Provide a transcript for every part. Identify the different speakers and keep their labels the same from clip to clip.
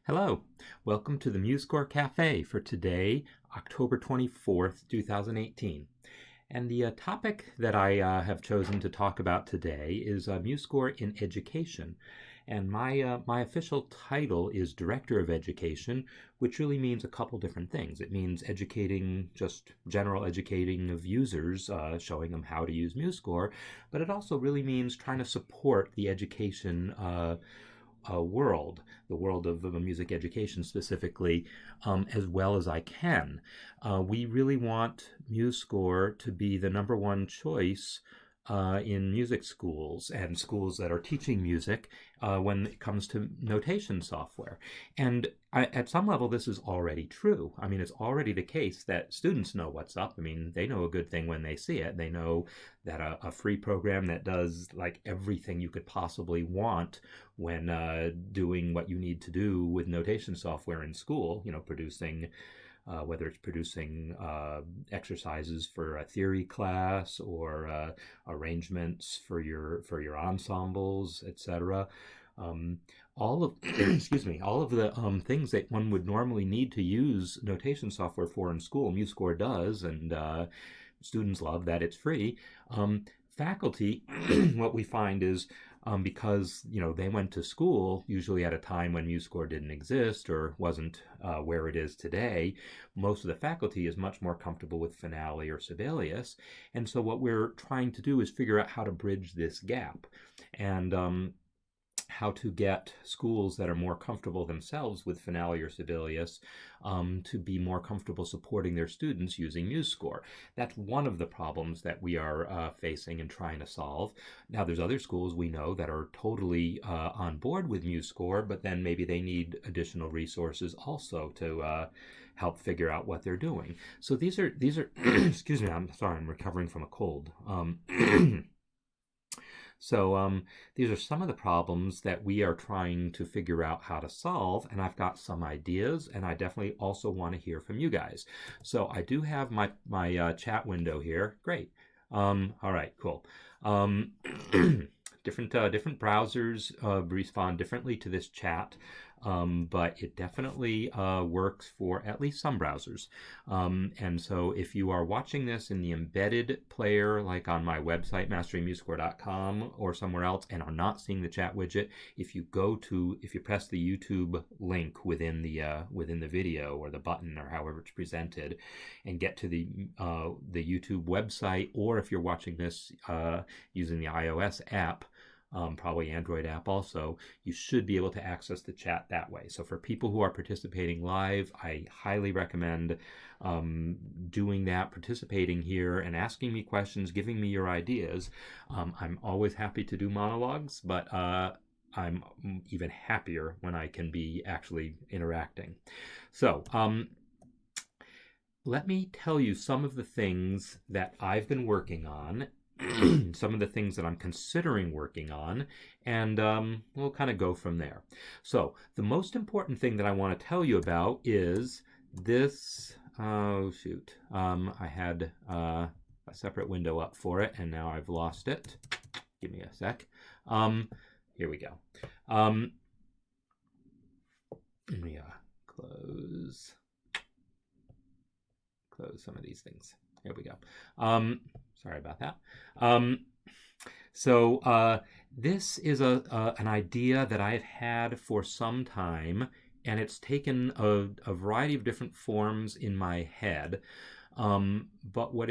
Speaker 1: Hello, welcome to the MuseScore Café for today, October 24th, 2018. And the topic that I have chosen to talk about today is MuseScore in Education. And my official title is Director of Education, which really means a couple different things. It means educating, just general educating of users, showing them how to use MuseScore, but it also really means trying to support the education world, the world of music education specifically, as well as I can. We really want MuseScore to be the number one choice in music schools and schools that are teaching music when it comes to notation software. And at some level, this is already true. I mean, it's already the case that students know what's up. I mean, they know a good thing when they see it. They know that a free program that does like everything you could possibly want when doing what you need to do with notation software in school, producing whether it's producing exercises for a theory class or arrangements for your ensembles, etc. All of excuse me, all of the things that one would normally need to use notation software for in school, MuseScore does, and students love that it's free. Faculty, what we find is because they went to school usually at a time when MuseScore didn't exist or wasn't where it is today, most of the faculty is much more comfortable with Finale or Sibelius, and so what we're trying to do is figure out how to bridge this gap and how to get schools that are more comfortable themselves with Finale or Sibelius to be more comfortable supporting their students using MuseScore. That's one of the problems that we are facing and trying to solve. Now, there's other schools we know that are totally on board with MuseScore, but then maybe they need additional resources also to help figure out what they're doing. So these are excuse me, I'm sorry, I'm recovering from a cold. So these are some of the problems that we are trying to figure out how to solve, and I've got some ideas, and I definitely also want to hear from you guys. So I do have my chat window here. Great. All right, cool. Different browsers respond differently to this chat, but it definitely works for at least some browsers. And so if you are watching this in the embedded player, like on my website, masteringmusescore.com or somewhere else, and are not seeing the chat widget, if you press the YouTube link within the video or the button or however it's presented, and get to the YouTube website, or if you're watching this using the iOS app, probably Android app also, you should be able to access the chat that way. So for people who are participating live, I highly recommend doing that, participating here and asking me questions, giving me your ideas. I'm always happy to do monologues, but I'm even happier when I can be actually interacting. So let me tell you some of the things that I've been working on, some of the things that I'm considering working on, and we'll kind of go from there. So the most important thing that I want to tell you about is this. Oh, shoot. I had a separate window up for it, and now I've lost it. Give me a sec. Here we go. Let me close some of these things. Here we go. Sorry about that. So this is an idea that I've had for some time, and it's taken a variety of different forms in my head. But what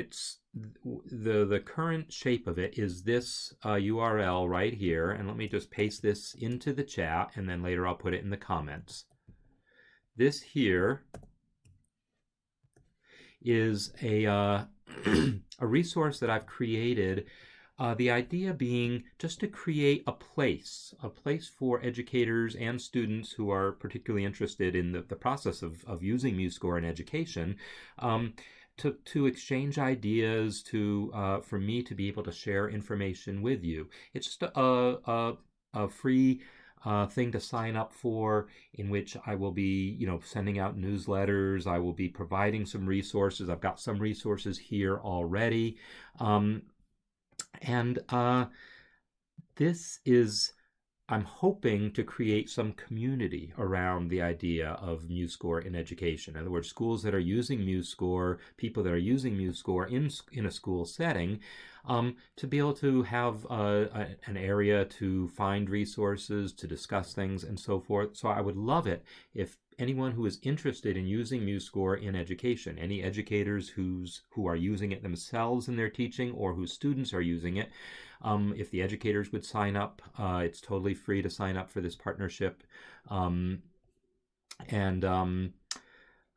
Speaker 1: the current shape of it is this URL right here, and let me just paste this into the chat, and then later I'll put it in the comments. This here is a resource that I've created. The idea being just to create a place for educators and students who are particularly interested in the process of using MuseScore in education, to exchange ideas, for me to be able to share information with you. It's just a free thing to sign up for, in which I will be, sending out newsletters. I will be providing some resources. I've got some resources here already. And this is I'm hoping to create some community around the idea of MuseScore in education. In other words, schools that are using MuseScore, people that are using MuseScore in a school setting, to be able to have an area to find resources, to discuss things, and so forth. So I would love it if anyone who is interested in using MuseScore in education, any educators who are using it themselves in their teaching or whose students are using it, if the educators would sign up, it's totally free to sign up for this partnership. And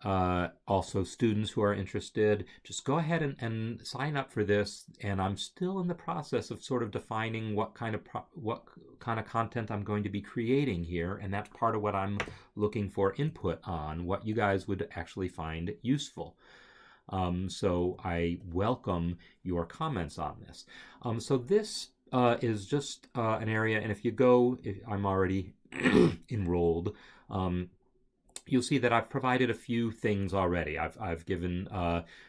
Speaker 1: also students who are interested, just go ahead and sign up for this. And I'm still in the process of sort of defining what kind of content I'm going to be creating here, and that's part of what I'm looking for input on, what you guys would actually find useful. So I welcome your comments on this. So this is just an area, and if I'm already enrolled, you'll see that I've provided a few things already. I've given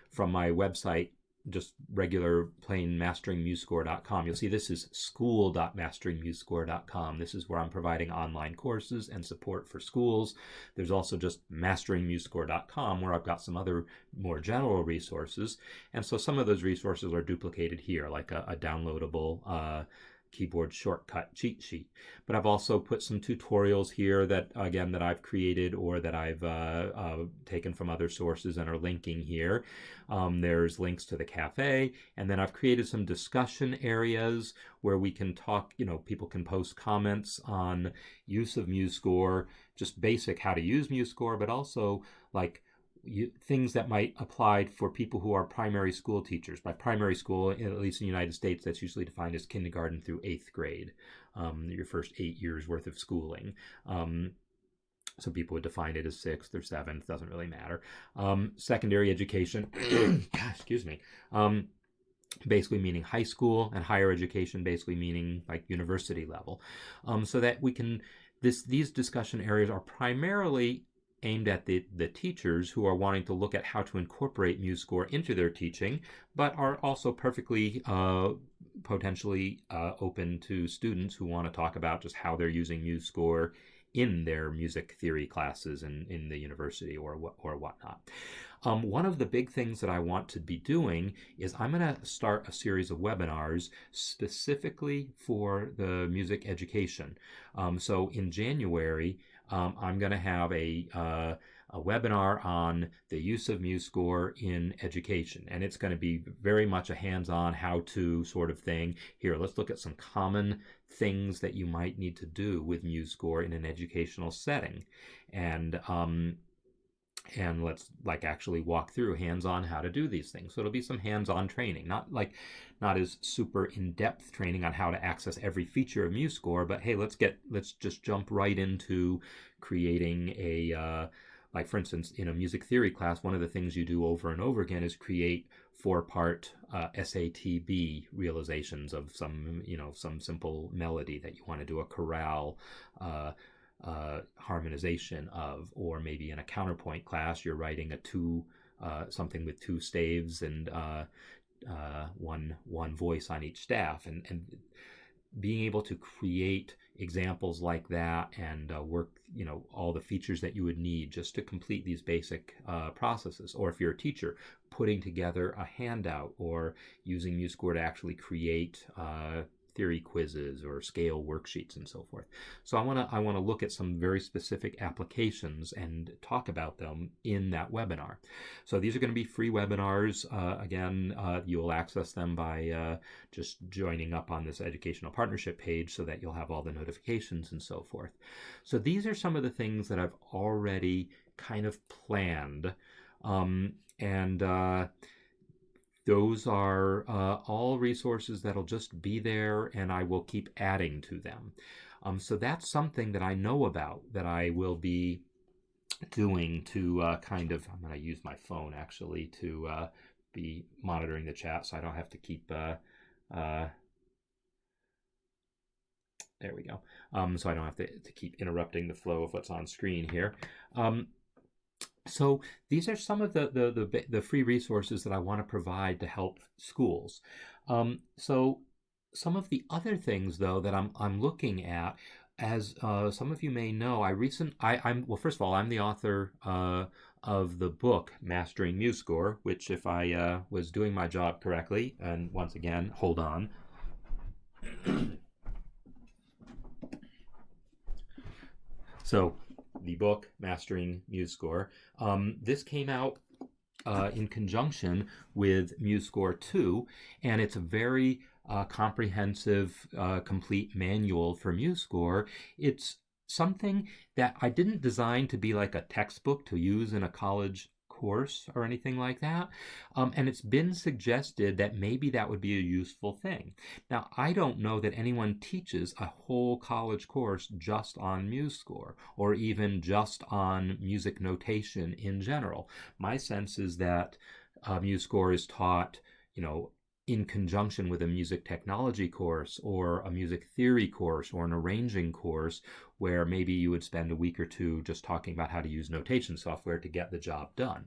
Speaker 1: from my website, just regular plain masteringmusescore.com. You'll see this is school.masteringmusescore.com. This is where I'm providing online courses and support for schools. There's also just masteringmusescore.com, where I've got some other more general resources. And so some of those resources are duplicated here, like a downloadable keyboard shortcut cheat sheet. But I've also put some tutorials here that I've created or that I've taken from other sources and are linking here. There's links to the Café, and then I've created some discussion areas where we can talk, people can post comments on use of MuseScore, just basic how to use MuseScore, but also like things that might apply for people who are primary school teachers. By primary school, at least in the United States, that's usually defined as kindergarten through 8th grade, your first 8 years worth of schooling. Some people would define it as 6th or 7th, doesn't really matter. Secondary education, excuse me, basically meaning high school, and higher education basically meaning like university level. So that we can, these discussion areas are primarily aimed at the teachers who are wanting to look at how to incorporate MuseScore into their teaching, but are also perfectly potentially open to students who want to talk about just how they're using MuseScore in their music theory classes in the university or whatnot. One of the big things that I want to be doing is I'm going to start a series of webinars specifically for the music education. So in January, I'm going to have a webinar on the use of MuseScore in education, and it's going to be very much a hands-on how-to sort of thing. Here, let's look at some common things that you might need to do with MuseScore in an educational setting, and let's actually walk through hands-on how to do these things. So it'll be some hands-on training, not as super in-depth training on how to access every feature of MuseScore, but hey, let's just jump right into creating a like for instance, in a music theory class, one of the things you do over and over again is create 4-part SATB realizations of some simple melody that you want to do a chorale harmonization of, or maybe in a counterpoint class you're writing something with 2 staves and one voice on each staff, and being able to create examples like that and work all the features that you would need just to complete these basic processes. Or if you're a teacher, putting together a handout or using MuseScore to actually create theory quizzes or scale worksheets and so forth. So I want to look at some very specific applications and talk about them in that webinar. So these are going to be free webinars. Again, you'll access them by just joining up on this educational partnership page so that you'll have all the notifications and so forth. So these are some of the things that I've already kind of planned, and those are all resources that'll just be there, and I will keep adding to them. So that's something that I know about that I will be doing to I'm going to use my phone actually to be monitoring the chat so I don't have to keep, there we go. So I don't have to keep interrupting the flow of what's on screen here. So these are some of the free resources that I want to provide to help schools. So some of the other things, though, that I'm looking at, as some of you may know, I'm well. First of all, I'm the author of the book Mastering MuseScore, which, if I was doing my job correctly, and once again, hold on. So, the book Mastering MuseScore. This came out in conjunction with MuseScore 2, and it's a very comprehensive, complete manual for MuseScore. It's something that I didn't design to be like a textbook to use in a college course or anything like that. And it's been suggested that maybe that would be a useful thing. Now, I don't know that anyone teaches a whole college course just on MuseScore or even just on music notation in general. My sense is that MuseScore is taught, in conjunction with a music technology course or a music theory course or an arranging course, where maybe you would spend a week or two just talking about how to use notation software to get the job done.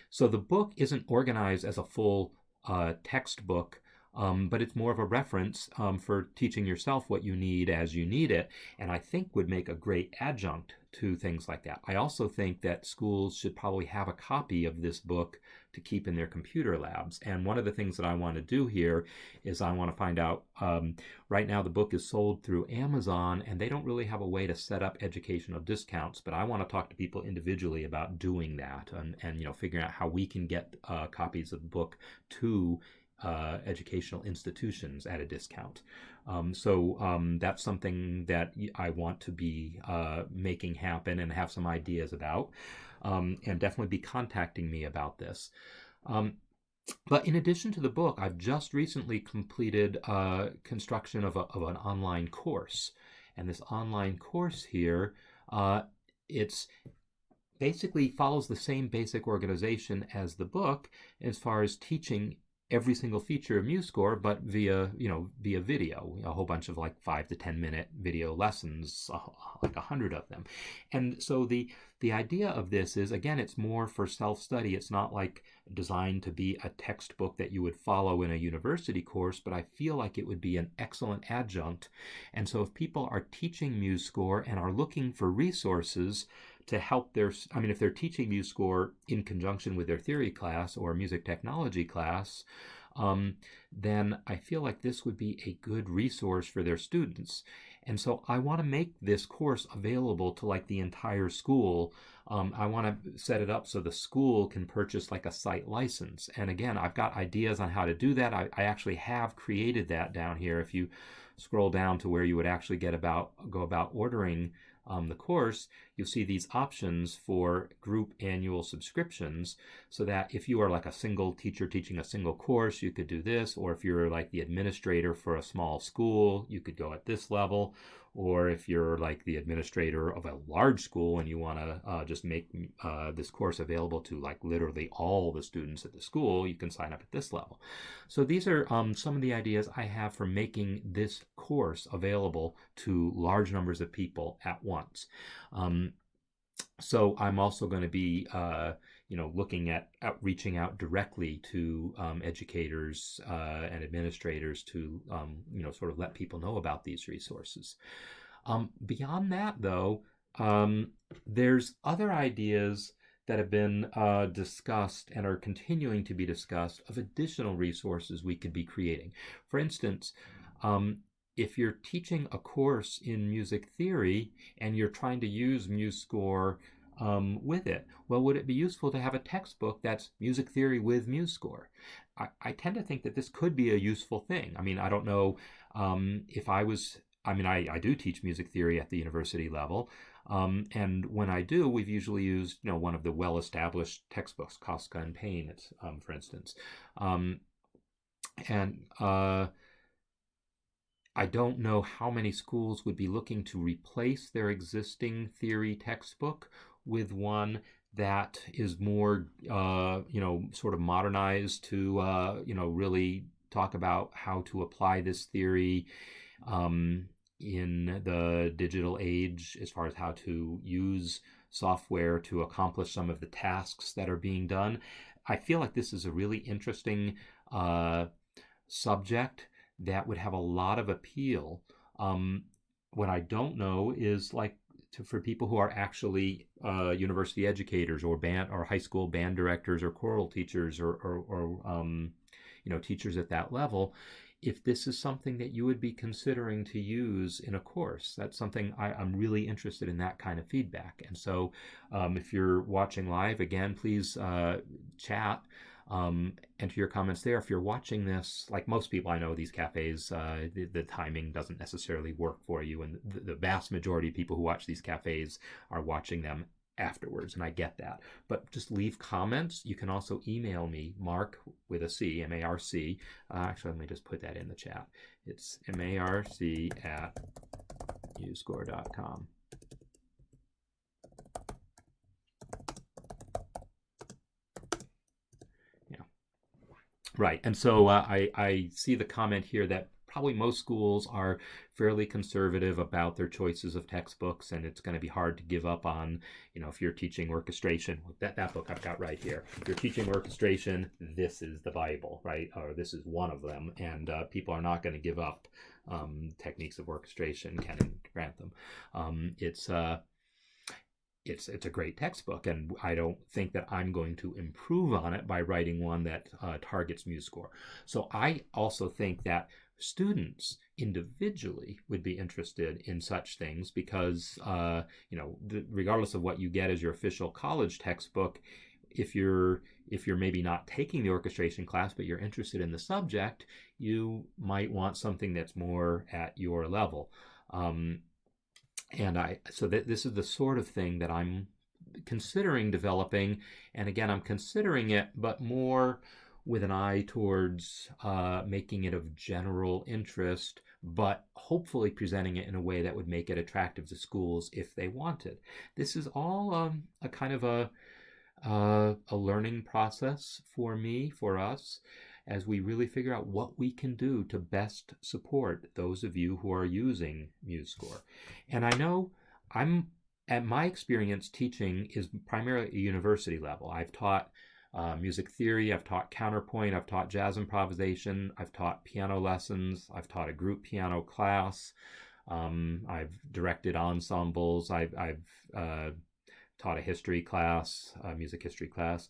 Speaker 1: So the book isn't organized as a full textbook, but it's more of a reference for teaching yourself what you need as you need it, and I think would make a great adjunct to things like that. I also think that schools should probably have a copy of this book to keep in their computer labs. And one of the things that I want to do here is I want to find out, right now the book is sold through Amazon, and they don't really have a way to set up educational discounts, but I want to talk to people individually about doing that and figuring out how we can get copies of the book to educational institutions at a discount. So that's something that I want to be making happen and have some ideas about, and definitely be contacting me about this. But in addition to the book, I've just recently completed construction of an online course. And this online course here, it's basically follows the same basic organization as the book as far as teaching every single feature of MuseScore, but via video, a whole bunch of like 5 to 10 minute video lessons, like 100 of them. And so the idea of this is, again, it's more for self-study. It's not like designed to be a textbook that you would follow in a university course, but I feel like it would be an excellent adjunct. And so if people are teaching MuseScore and are looking for resources to help if they're teaching MuseScore in conjunction with their theory class or music technology class, then I feel like this would be a good resource for their students. And so I want to make this course available to like the entire school. I want to set it up so the school can purchase like a site license. And again, I've got ideas on how to do that. I actually have created that down here. If you scroll down to where you would actually go about ordering the course, you'll see these options for group annual subscriptions, so that if you are like a single teacher teaching a single course, you could do this, or if you're like the administrator for a small school, you could go at this level, or if you're like the administrator of a large school and you want to just make this course available to like literally all the students at the school, you can sign up at this level. So these are some of the ideas I have for making this course available to large numbers of people at once. So I'm also going to be looking at reaching out directly to educators and administrators to sort of let people know about these resources. Beyond that, though, there's other ideas that have been discussed and are continuing to be discussed of additional resources we could be creating. For instance, if you're teaching a course in music theory and you're trying to use MuseScore with it, well, would it be useful to have a textbook that's music theory with MuseScore? I tend to think that this could be a useful thing. I mean, I don't know if I do teach music theory at the university level, and when I do, we've usually used one of the well-established textbooks, Koska and Payne, for instance, I don't know how many schools would be looking to replace their existing theory textbook with one that is more, sort of modernized to, really talk about how to apply this theory in the digital age, as far as how to use software to accomplish some of the tasks that are being done. I feel like this is a really interesting subject that would have a lot of appeal what I don't know is like for people who are actually university educators or band or high school band directors or choral teachers or teachers at that level, if this is something that you would be considering to use in a course. That's something I'm really interested in, that kind of feedback. And so if you're watching live, again, please chat. Enter your comments there. If you're watching this, like most people I know, these cafes, the timing doesn't necessarily work for you. And the vast majority of people who watch these cafes are watching them afterwards, and I get that. But just leave comments. You can also email me, Marc with a C, M-A-R-C. Actually, let me just put that in the chat. It's M-A-R-C at MuseScore.com. Right. And so I see the comment here that probably most schools are fairly conservative about their choices of textbooks, and it's going to be hard to give up on, if you're teaching orchestration, that book I've got right here. If you're teaching orchestration, this is the Bible, right? Or this is one of them, and people are not going to give up techniques of orchestration, Ken grant them. It's a great textbook, and I don't think that I'm going to improve on it by writing one that targets MuseScore. So I also think that students individually would be interested in such things because, regardless of what you get as your official college textbook, if you're maybe not taking the orchestration class, but you're interested in the subject, you might want something that's more at your level. So this is the sort of thing that I'm considering developing. And again, I'm considering it, but more with an eye towards making it of general interest, but hopefully presenting it in a way that would make it attractive to schools if they wanted. This is all a kind of a learning process for me, for us, as we really figure out what we can do to best support those of you who are using MuseScore. And I know at my experience teaching is primarily at a university level. I've taught music theory, I've taught counterpoint, I've taught jazz improvisation, I've taught piano lessons, I've taught a group piano class, I've directed ensembles, I've taught a history class, a music history class.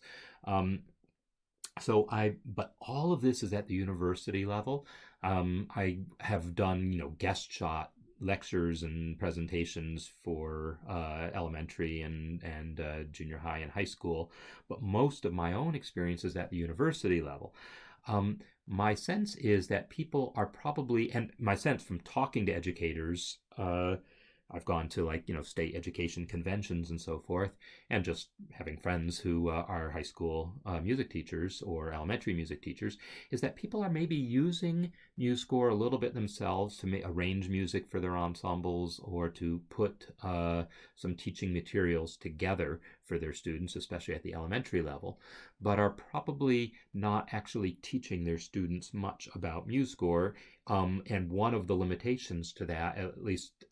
Speaker 1: But all of this is at the university level. I have done, guest shot lectures and presentations for elementary and junior high and high school, but most of my own experience is at the university level. My sense is that people are probably, and my sense from talking to educators, I've gone to state education conventions and so forth, and just having friends who are high school music teachers or elementary music teachers, is that people are maybe using MuseScore a little bit themselves to arrange music for their ensembles or to put some teaching materials together for their students, especially at the elementary level, but are probably not actually teaching their students much about MuseScore. And one of the limitations to that, at least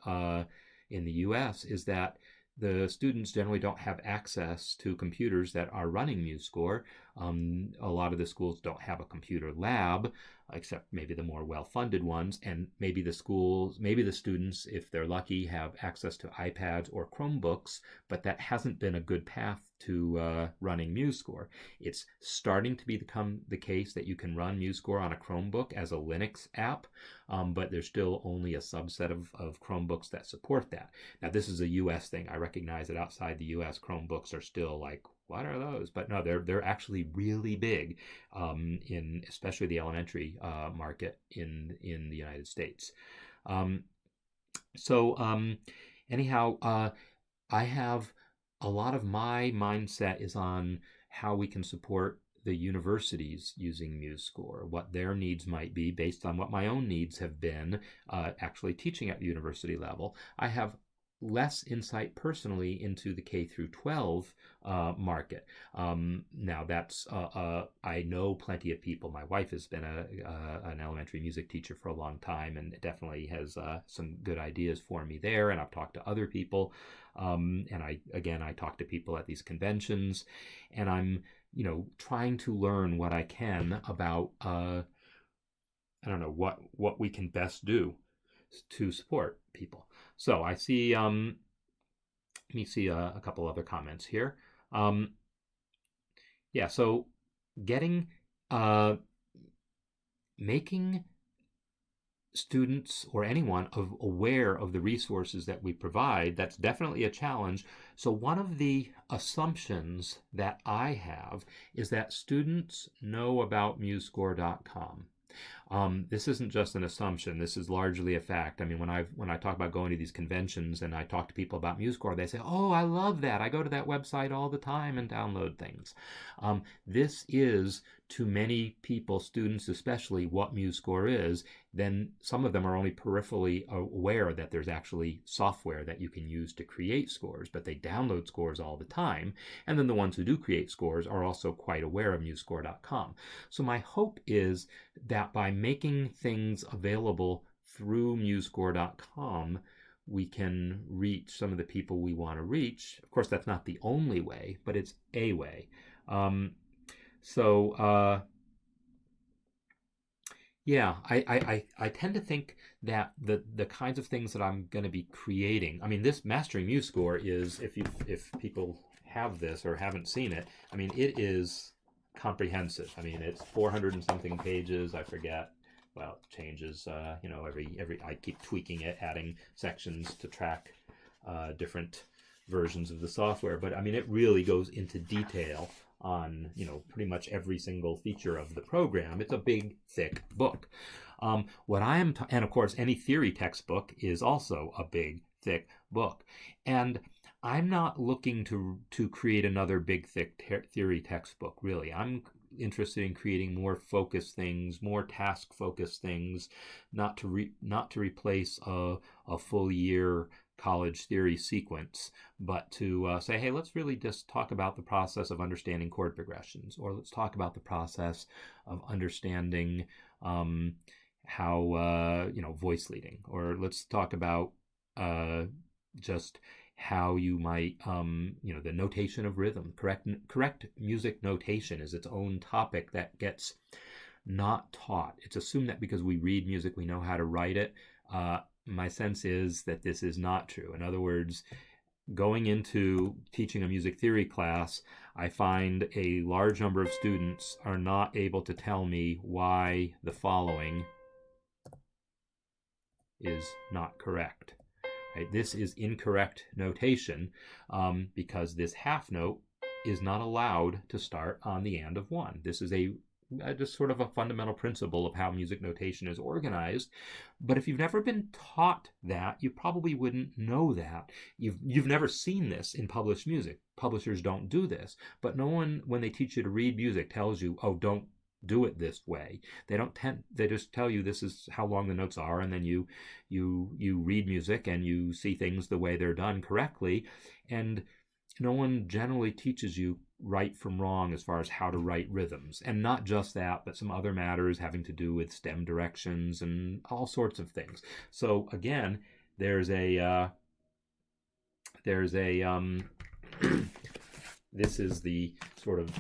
Speaker 1: in the US, is that the students generally don't have access to computers that are running MuseScore. A lot of the schools don't have a computer lab, except maybe the more well-funded ones, and maybe the students, if they're lucky, have access to iPads or Chromebooks, but that hasn't been a good path to running MuseScore. It's starting to become the case that you can run MuseScore on a Chromebook as a Linux app, but there's still only a subset of Chromebooks that support that. Now, this is a US thing. I recognize that outside the US, Chromebooks are still like, what are those? But no, they're actually really big in especially the elementary market in the United States. Anyhow, I have a lot of my mindset is on how we can support the universities using MuseScore, what their needs might be based on what my own needs have been actually teaching at the university level. I have less insight personally into the K through 12 market. Now that's I know plenty of people. My wife has been an elementary music teacher for a long time, and definitely has some good ideas for me there. And I've talked to other people, and I talk to people at these conventions, and I'm trying to learn what I can about I don't know what we can best do to support people. So I see, let me see a couple other comments here. Yeah, so getting, making students or anyone aware of the resources that we provide, that's definitely a challenge. So one of the assumptions that I have is that students know about MuseScore.com. This isn't just an assumption. This is largely a fact. I mean, when I talk about going to these conventions and I talk to people about MuseScore, they say, "Oh, I love that. I go to that website all the time and download things." This is, to many people, students especially, what MuseScore is. Then some of them are only peripherally aware that there's actually software that you can use to create scores, but they download scores all the time. And then the ones who do create scores are also quite aware of MuseScore.com. So my hope is that by making things available through MuseScore.com, we can reach some of the people we want to reach. Of course, that's not the only way, but it's a way. Yeah, I tend to think that the kinds of things that I'm going to be creating. I mean, this Mastering MuseScore is, if people have this or haven't seen it, I mean, it is comprehensive. I mean, it's 400 and something pages. I forget. Well, it changes. Every I keep tweaking it, adding sections to track different versions of the software. But I mean, it really goes into detail on pretty much every single feature of the program. It's a big, thick book. And of course, any theory textbook is also a big, thick book. And I'm not looking to create another big, thick theory textbook, really. I'm interested in creating more focused things, more task-focused things, not to replace a full year college theory sequence, but to say, hey, let's really just talk about the process of understanding chord progressions, or let's talk about the process of understanding how voice leading, or let's talk about just how you might the notation of rhythm. Correct music notation is its own topic that gets not taught. It's assumed that because we read music we know how to write it. My sense is that this is not true. In other words, going into teaching a music theory class, I find a large number of students are not able to tell me why the following is not correct. Right? This is incorrect notation because this half note is not allowed to start on the and of one. This is just sort of a fundamental principle of how music notation is organized. But if you've never been taught that, you probably wouldn't know that. You've never seen this in published music. Publishers don't do this. But no one, when they teach you to read music, tells you, oh, don't do it this way. They just tell you this is how long the notes are, and then you read music and you see things the way they're done correctly. And no one generally teaches you right from wrong as far as how to write rhythms. And not just that, but some other matters having to do with stem directions and all sorts of things. So again, there's a this is the sort of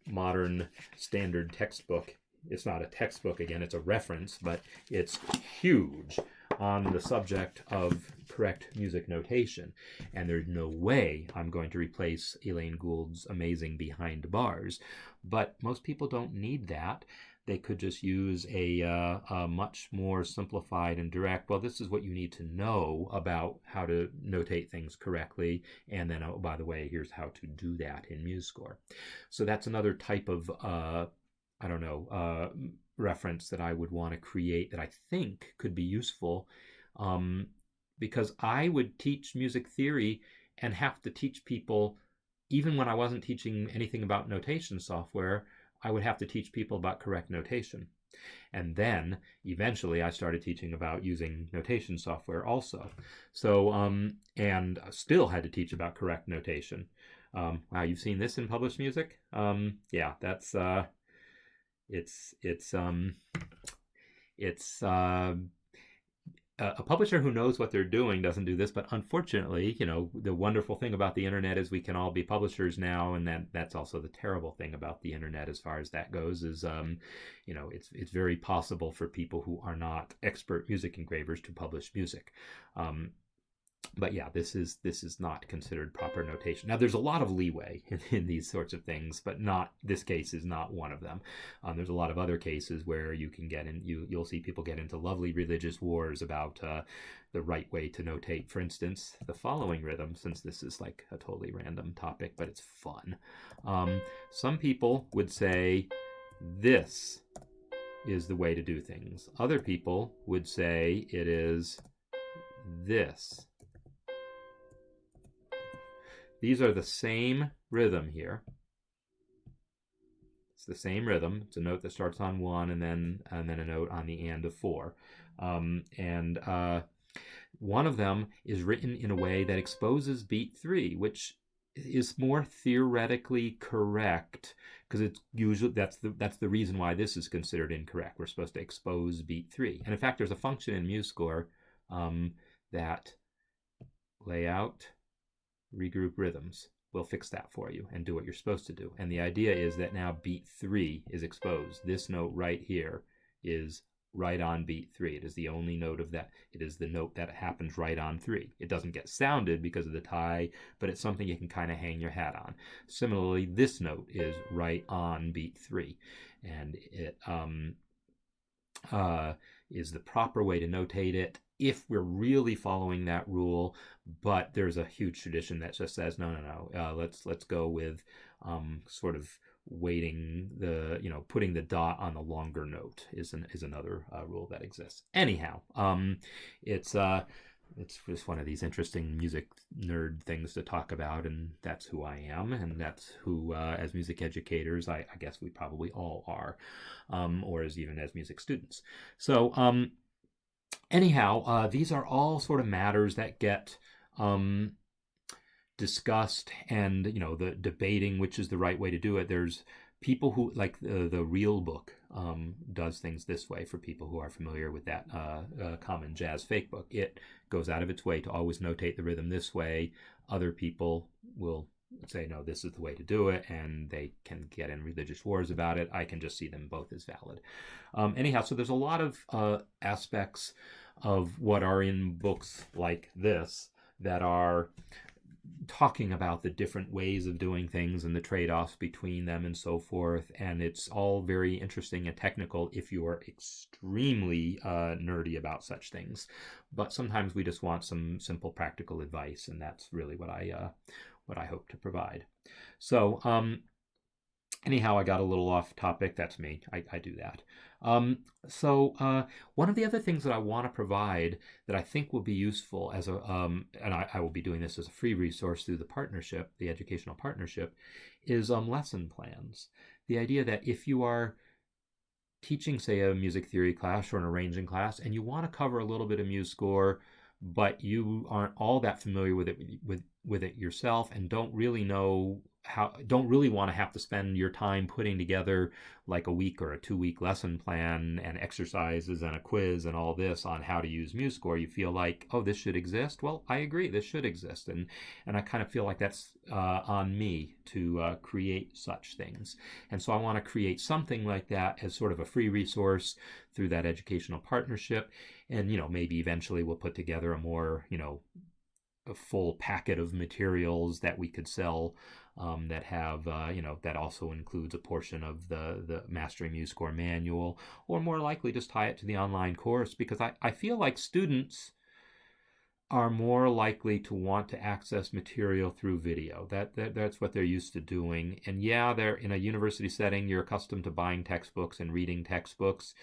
Speaker 1: modern standard textbook. It's not a textbook, again, it's a reference, but it's huge on the subject of correct music notation. And there's no way I'm going to replace Elaine Gould's amazing behind bars. But most people don't need that. They could just use a much more simplified and direct, well, this is what you need to know about how to notate things correctly. And then, oh, by the way, here's how to do that in MuseScore. So that's another type of, reference that I would want to create that I think could be useful, because I would teach music theory and have to teach people, even when I wasn't teaching anything about notation software, I would have to teach people about correct notation. And then eventually I started teaching about using notation software also. So, and still had to teach about correct notation. Wow, you've seen this in published music? Yeah, that's, a publisher who knows what they're doing doesn't do this, but unfortunately, the wonderful thing about the internet is we can all be publishers now, and that's also the terrible thing about the internet as far as that goes is, it's very possible for people who are not expert music engravers to publish music. But yeah, this is not considered proper notation. Now, there's a lot of leeway in these sorts of things, but not this case is not one of them. There's a lot of other cases where you can get in. You'll see people get into lovely religious wars about the right way to notate. For instance, the following rhythm, since this is like a totally random topic, but it's fun. Some people would say this is the way to do things. Other people would say it is this. These are the same rhythm here. It's the same rhythm. It's a note that starts on 1 and then a note on the and of 4. One of them is written in a way that exposes beat 3, which is more theoretically correct, because it's usually that's the reason why this is considered incorrect. We're supposed to expose beat 3. And in fact, there's a function in MuseScore that layout regroup rhythms will fix that for you and do what you're supposed to do. And the idea is that now beat 3 is exposed. This note right here is right on beat 3. It is the only note of that. It is the note that happens right on 3. It doesn't get sounded because of the tie, but it's something you can kind of hang your hat on. Similarly, this note is right on beat 3, and it is the proper way to notate it if we're really following that rule. But there's a huge tradition that just says no. Let's go with sort of weighting the, putting the dot on the longer note is another rule that exists. Anyhow, it's just one of these interesting music nerd things to talk about, and that's who I am, and that's who, as music educators, I guess we probably all are, or even as music students. So anyhow, these are all sort of matters that get discussed, and the debating which is the right way to do it. There's people who like the Real Book does things this way. For people who are familiar with that common jazz fake book, it goes out of its way to always notate the rhythm this way. Other people will say no, this is the way to do it, and they can get in religious wars about it. I can just see them both as valid. Anyhow, so there's a lot of aspects of what are in books like this that are talking about the different ways of doing things and the trade-offs between them and so forth. And it's all very interesting and technical if you are extremely nerdy about such things. But sometimes we just want some simple practical advice, and that's really what I hope to provide. So anyhow, I got a little off topic. That's me. I do that. So one of the other things that I want to provide that I think will be useful as a, and I will be doing this as a free resource through the partnership, the educational partnership, is lesson plans. The idea that if you are teaching, say, a music theory class or an arranging class, and you want to cover a little bit of MuseScore, but you aren't all that familiar with it yourself, and don't really want to have to spend your time putting together like a week or a 2-week lesson plan and exercises and a quiz and all this on how to use MuseScore. You feel like, oh, this should exist. Well, I agree, this should exist, and I kind of feel like that's on me to create such things. And so I want to create something like that as sort of a free resource through that educational partnership. And maybe eventually we'll put together a more a full packet of materials that we could sell, that have that also includes a portion of the Mastering MuseScore manual, or more likely just tie it to the online course, because I feel like students are more likely to want to access material through video. That's what they're used to doing. And yeah, they're in a university setting, you're accustomed to buying textbooks and reading textbooks,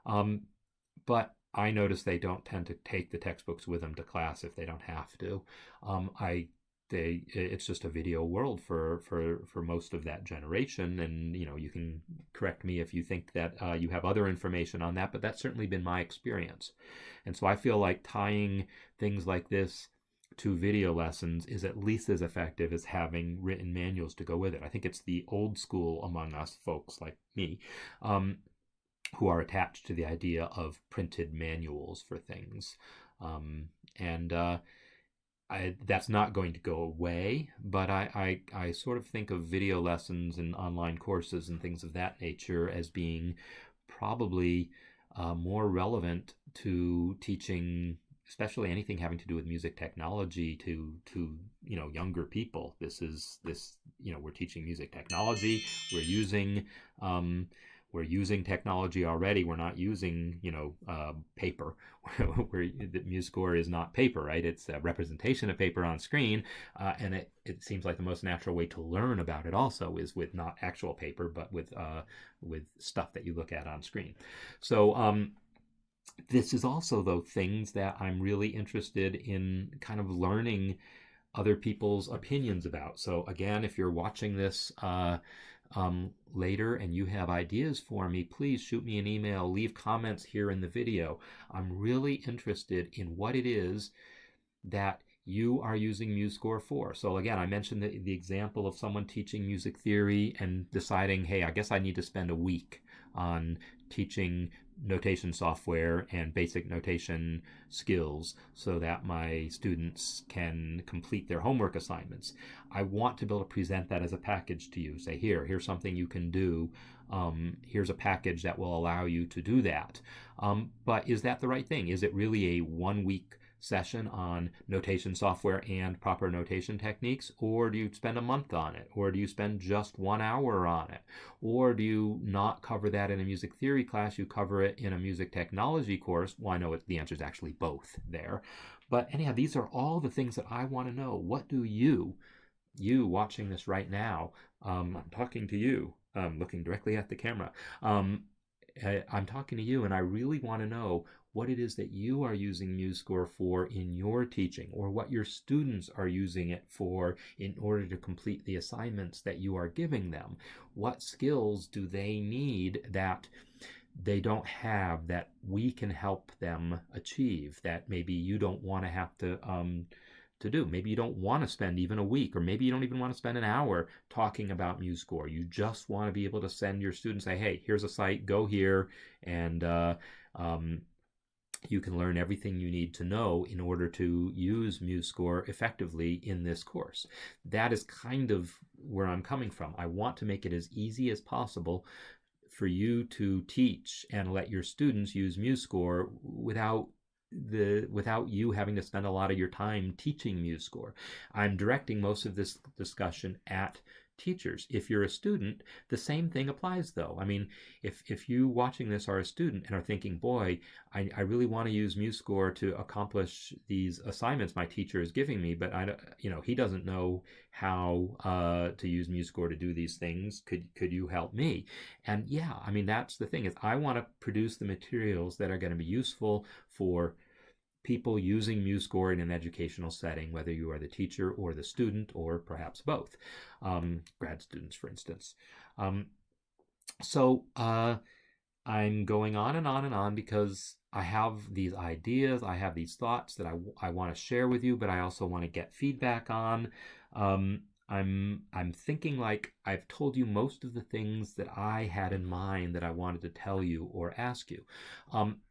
Speaker 1: but I notice they don't tend to take the textbooks with them to class if they don't have to. It's just a video world for most of that generation, and you can correct me if you think that you have other information on that, but that's certainly been my experience. And so I feel like tying things like this to video lessons is at least as effective as having written manuals to go with it. I think it's the old school among us folks like me who are attached to the idea of printed manuals for things. That's not going to go away, but I sort of think of video lessons and online courses and things of that nature as being probably more relevant to teaching especially anything having to do with music technology to younger people. This we're teaching music technology. We're using we're using technology already. We're not using paper. The MuseScore is not paper, right? It's a representation of paper on screen, and it seems like the most natural way to learn about it also is with not actual paper, but with stuff that you look at on screen. So this is also, though, things that I'm really interested in kind of learning other people's opinions about. So again, if you're watching this later and you have ideas for me, please shoot me an email, leave comments here in the video. I'm really interested in what it is that you are using MuseScore for. So again, I mentioned the example of someone teaching music theory and deciding, hey, I guess I need to spend a week on teaching notation software and basic notation skills so that my students can complete their homework assignments. I want to be able to present that as a package to you. Say, here's something you can do. Here's a package that will allow you to do that. But is that the right thing? Is it really a 1 week session on notation software and proper notation techniques, or do you spend a month on it, or do you spend just 1 hour on it, or do you not cover that in a music theory class, you cover it in a music technology course? Well, I know the answer is actually both there, but anyhow, these are all the things that I want to know. What do you watching this right now, I'm talking to you, looking directly at the camera, I'm talking to you, and I really want to know what it is that you are using MuseScore for in your teaching, or what your students are using it for in order to complete the assignments that you are giving them. What skills do they need that they don't have that we can help them achieve, that maybe you don't want to have to do? Maybe you don't want to spend even a week, or maybe you don't even want to spend an hour talking about MuseScore. You just want to be able to send your students, say, hey, here's a site, go here, and you can learn everything you need to know in order to use MuseScore effectively in this course. That is kind of where I'm coming from. I want to make it as easy as possible for you to teach and let your students use MuseScore without you having to spend a lot of your time teaching MuseScore. I'm directing most of this discussion at teachers. If you're a student, the same thing applies, though. I mean, if you watching this are a student and are thinking, boy, I really want to use MuseScore to accomplish these assignments my teacher is giving me, but he doesn't know how to use MuseScore to do these things. Could you help me? And yeah, I mean, that's the thing, is I want to produce the materials that are going to be useful for people using MuseScore in an educational setting, whether you are the teacher or the student, or perhaps both, grad students, for instance. So I'm going on and on and on because I have these ideas, I have these thoughts that I want to share with you, but I also want to get feedback on. I'm thinking like I've told you most of the things that I had in mind that I wanted to tell you or ask you.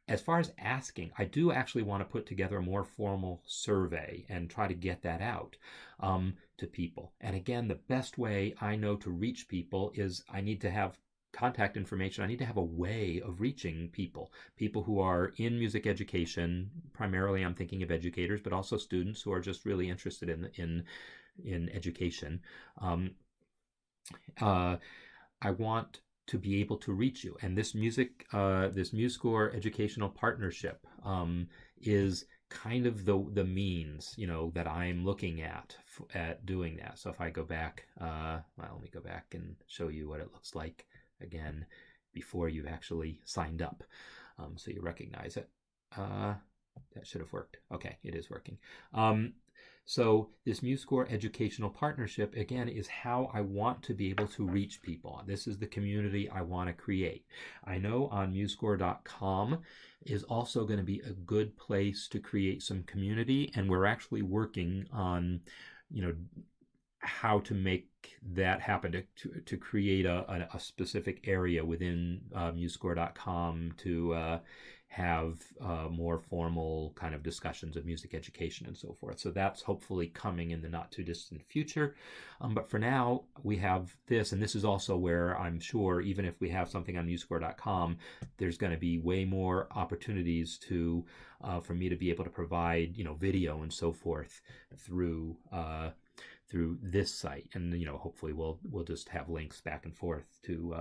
Speaker 1: As far as asking, I do actually want to put together a more formal survey and try to get that out to people. And again, the best way I know to reach people is I need to have contact information. I need to have a way of reaching people who are in music education. Primarily, I'm thinking of educators, but also students who are just really interested in education. I want to be able to reach you, and this MuseScore educational partnership is kind of the means that I'm looking at doing that. So if I go back, let me go back and show you what it looks like again before you've actually signed up, so you recognize it. That should have worked. Okay, it is working. So this MuseScore educational partnership, again, is how I want to be able to reach people. This is the community I want to create. I know on MuseScore.com is also going to be a good place to create some community, and we're actually working on, how to make that happen, to create a specific area within MuseScore.com to have more formal kind of discussions of music education and so forth. So that's hopefully coming in the not too distant future. But for now, we have this, and this is also where I'm sure even if we have something on MuseScore.com, there's going to be way more opportunities to for me to be able to provide video and so forth through this site, and hopefully we'll just have links back and forth to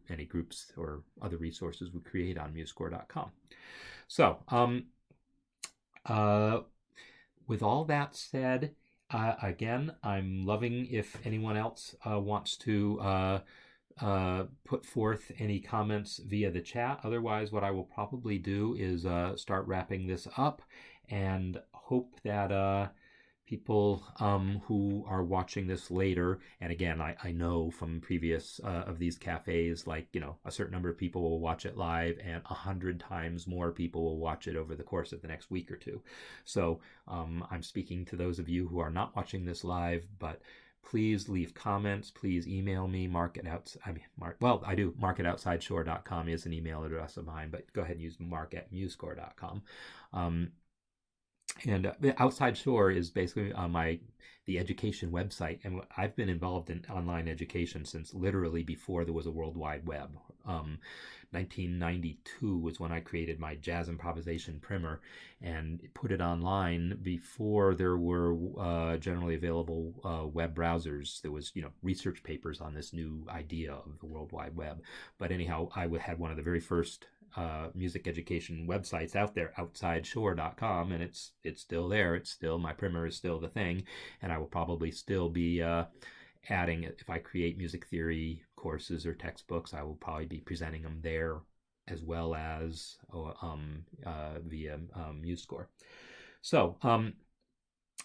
Speaker 1: any groups or other resources we create on MuseScore.com. So with all that said, again, I'm loving if anyone else wants to put forth any comments via the chat. Otherwise, what I will probably do is start wrapping this up, and hope that people who are watching this later, and again, I know from previous of these cafes, like, a certain number of people will watch it live, and 100 times more people will watch it over the course of the next week or two. So I'm speaking to those of you who are not watching this live, but please leave comments. Please email me, Marc at outsideshore.com is an email address of mine, but go ahead and use Marc at MuseScore.com. And Outside Shore is basically the education website, and I've been involved in online education since literally before there was a World Wide Web. 1992 was when I created my jazz improvisation primer and put it online before there were generally available web browsers. There was research papers on this new idea of the World Wide Web. But anyhow, I had one of the very first music education websites out there, outsideshore.com, and it's still there. It's still, my primer is still the thing, and I will probably still be adding, if I create music theory courses or textbooks, I will probably be presenting them there as well as via MuseScore. So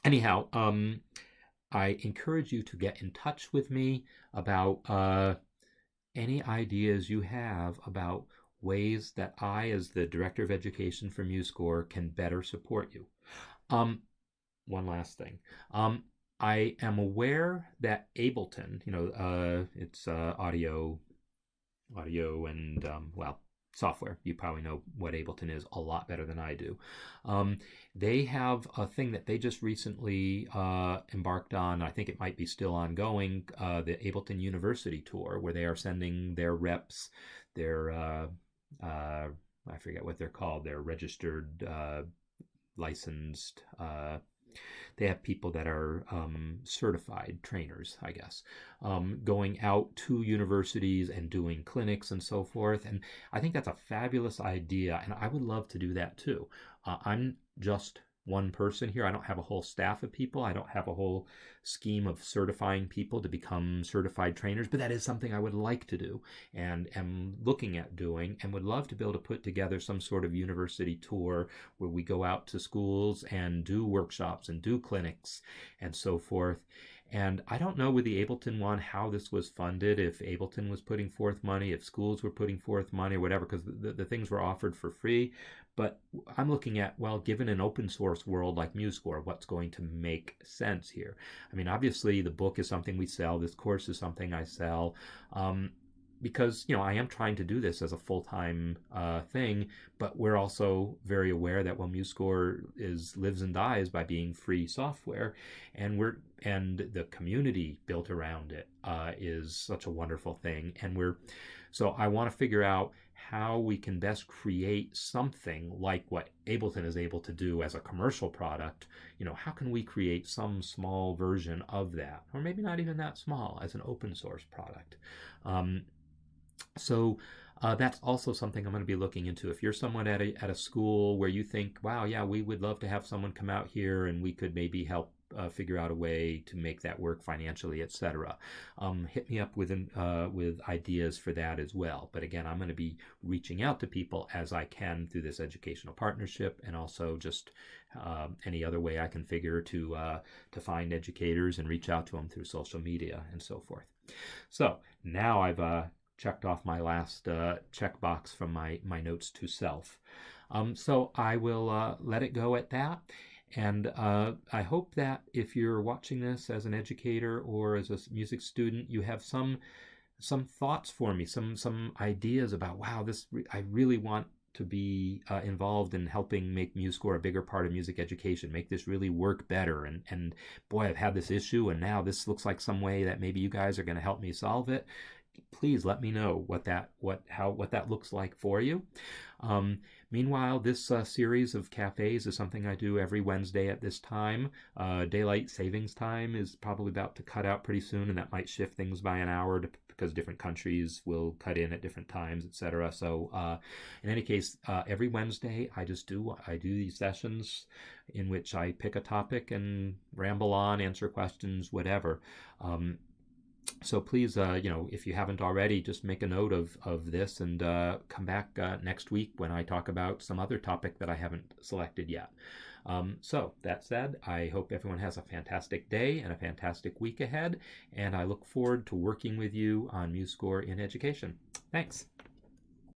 Speaker 1: anyhow, I encourage you to get in touch with me about any ideas you have about ways that I, as the Director of Education for MuseScore, can better support you. One last thing. I am aware that Ableton, it's audio and, software. You probably know what Ableton is a lot better than I do. They have a thing that they just recently embarked on. I think it might be still ongoing, the Ableton University Tour, where they are sending their reps, their I forget what they're called. They're registered, licensed. They have people that are certified trainers, I guess, going out to universities and doing clinics and so forth. And I think that's a fabulous idea, and I would love to do that too. I'm just one person here. I don't have a whole staff of people. I don't have a whole scheme of certifying people to become certified trainers, but that is something I would like to do and am looking at doing, and would love to be able to put together some sort of university tour where we go out to schools and do workshops and do clinics and so forth. And I don't know with the Ableton one how this was funded, if Ableton was putting forth money, if schools were putting forth money or whatever, because the things were offered for free. But I'm looking at, well, given an open source world like MuseScore, what's going to make sense here? I mean, obviously the book is something we sell. This course is something I sell. Because, I am trying to do this as a full-time thing, but we're also very aware that, well, MuseScore lives and dies by being free software, and the community built around it is such a wonderful thing. So I want to figure out how we can best create something like what Ableton is able to do as a commercial product. How can we create some small version of that, or maybe not even that small, as an open source product? So that's also something I'm going to be looking into. If you're someone at a school where you think, wow, yeah, we would love to have someone come out here and we could maybe help figure out a way to make that work financially, etc., hit me up with ideas for that as well. But again, I'm going to be reaching out to people as I can through this educational partnership, and also just any other way I can figure to find educators and reach out to them through social media and so forth. So now I've checked off my last checkbox from my notes to self. So I will let it go at that. And I hope that if you're watching this as an educator or as a music student, you have some thoughts for me, some ideas about, wow, I really want to be involved in helping make MuseScore a bigger part of music education, make this really work better. And boy, I've had this issue, and now this looks like some way that maybe you guys are going to help me solve it. Please let me know what that looks like for you. Meanwhile, this series of cafes is something I do every Wednesday at this time. Daylight savings time is probably about to cut out pretty soon, and that might shift things by an hour because different countries will cut in at different times, etc. So, in any case, every Wednesday I do these sessions in which I pick a topic and ramble on, answer questions, whatever. So please, if you haven't already, just make a note of this and come back next week when I talk about some other topic that I haven't selected yet. So that said, I hope everyone has a fantastic day and a fantastic week ahead, and I look forward to working with you on MuseScore in education. Thanks.